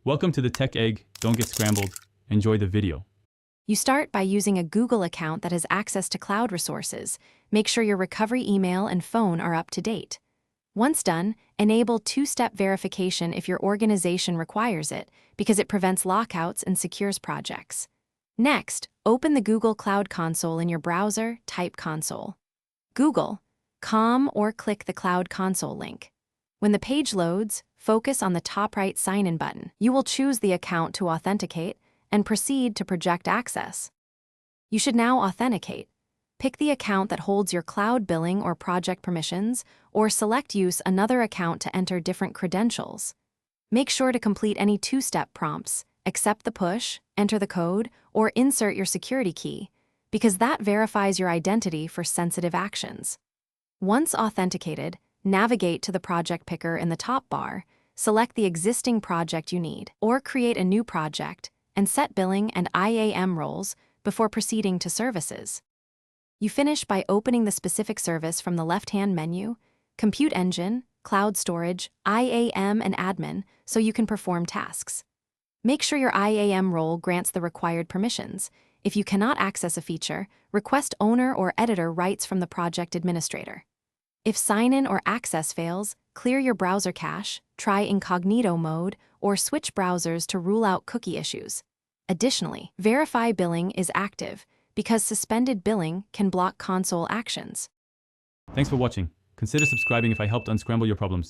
Welcome to the Tech Egg. Don't get scrambled. Enjoy the video. You start by using a Google account that has access to cloud resources. Make sure your recovery email and phone are up to date. Once done, enable two-step verification if your organization requires it, because it prevents lockouts and secures projects. Next, open the Google Cloud Console in your browser, type console. Google.com or click the Cloud Console link. When the page loads, focus on the top right sign-in button. You will choose the account to authenticate and proceed to project access. You should now authenticate. Pick the account that holds your cloud billing or project permissions, or select use another account to enter different credentials. Make sure to complete any two-step prompts, accept the push, enter the code, or insert your security key, because that verifies your identity for sensitive actions. Once authenticated, navigate to the project picker in the top bar, select the existing project you need, or create a new project, and set billing and IAM roles before proceeding to services. You finish by opening the specific service from the left-hand menu, Compute Engine, Cloud Storage, IAM, and Admin, so you can perform tasks. Make sure your IAM role grants the required permissions. If you cannot access a feature, request owner or editor rights from the project administrator. If sign-in or access fails, clear your browser cache, try incognito mode, or switch browsers to rule out cookie issues. Additionally, verify billing is active, because suspended billing can block console actions. Thanks for watching. Consider subscribing if I helped unscramble your problems.